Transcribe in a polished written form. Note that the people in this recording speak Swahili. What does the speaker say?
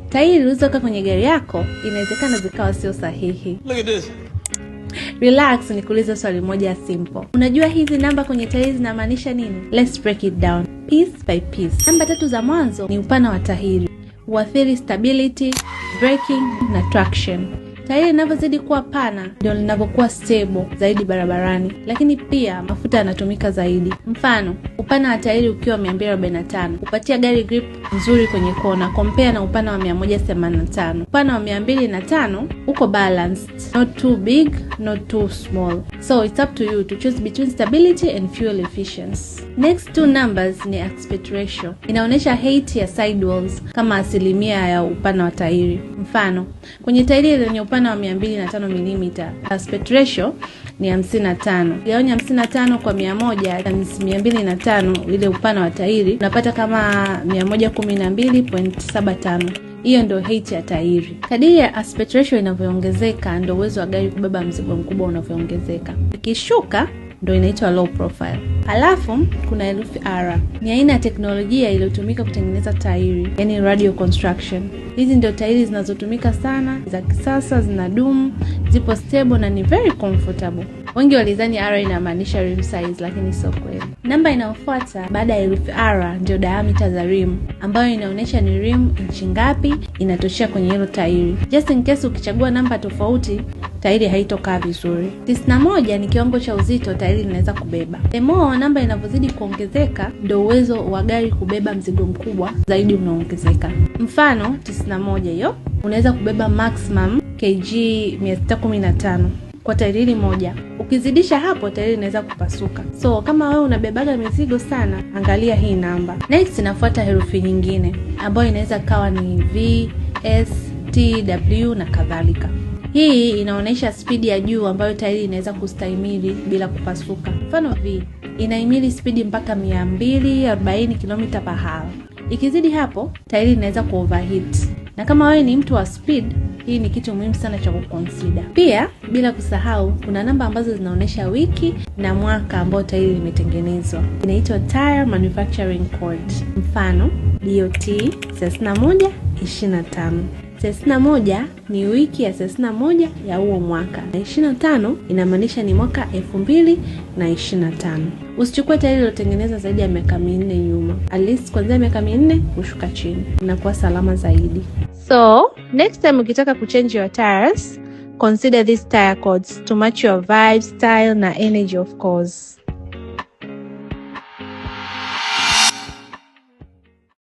tairi ulizoka kwenye gari yako inawezekana zikawa sio sahihi. Look at this. Relax, nikuulize swali moja simple. Unajua hizi namba kwenye tairi zinamaanisha nini? Let's break it down piece by piece. Namba 3 za mwanzo ni upana wa tairi. Huathiri stability, braking na traction. Tairi linavyozidi kuwa pana ndio linavyokuwa stable zaidi barabarani, lakini pia mafuta yanatumika zaidi. Mfano, upana wa tairi ukiwa 245 upatia gari grip nzuri kwenye kona compare na upana wa 185. Upana wa 205 uko balanced, not too big, not too small. So it's up to you to choose between stability and fuel efficiency. Next two numbers ni aspect ratio. Inaonyesha height ya sidewalls kama asilimia ya upana wa tairi. Mfano, kwenye tairi lenye upana wa 205 mm, aspect ratio ni 55. Gawanya 55 kwa 100 times 205 ile upana wa tairi, unapata kama 112.75. Hiyo ndio height ya tairi. Kadiri ya aspect ratio inavyoongezeka ndio uwezo wa gari kubeba mzigo mkubwa unavyoongezeka. Ikishuka ndio inaitwa low profile. Halafu kuna herufi R. Ni aina ya teknolojia iliyotumika kutengeneza tairi, yani radio construction. Hizi ndio tairi zinazotumika sana, za kisasa, zinadumu, zipo stable na ni very comfortable. Wengi walidhani R inamaanisha rim size, lakini sio kweli. Namba inayofuata baada ya herufi R ndio diameter za rim, ambayo inaonyesha ni rim inchi ngapi inatoshea kwenye hilo tairi. Just in case ukichagua namba tofauti, tairi haitokaa vizuri. 91 ni kiwango cha uzito tairi linaweza kubeba. The more namba inavyozidi kuongezeka ndio uwezo wa gari kubeba mzigo mkubwa zaidi unaongezeka. Mfano 91 hiyo unaweza kubeba maximum kg 615 kwa tairi moja. Ukizidisha hapo tairi inaweza kupasuka. So kama wewe unabebaga mizigo sana, angalia hii namba. Next inafuata herufi nyingine ambayo inaweza kawa ni V, S, T, W na kadhalika. Hii inaonyesha spidi ya juu ambayo tairi inaweza kustahimili bila kupasuka. Mfano V inahimili spidi mpaka 240 km/h. Ikizidi hapo tairi inaweza kuoverheat. Na kama wewe ni mtu wa speed, hii ni kitu muhimu sana cha kuconsider. Pia bila kusahau kuna namba ambazo zinaonyesha wiki na mwaka ambao tairi limetengenezwa. Inaitwa Tire Manufacturing Code. Mfano DOT 3125. 31 ni wiki ya 31 ya huo mwaka, na 25 inamaanisha ni mwaka 2025. Usichukue tairi lilotengenezwa zaidi ya miaka 4 nyuma. At least kuanzia miaka 4 kushuka chini, inakuwa salama zaidi. So, next time ukitaka kuchange your tires, consider these tire codes to match your vibe, style na energy of course.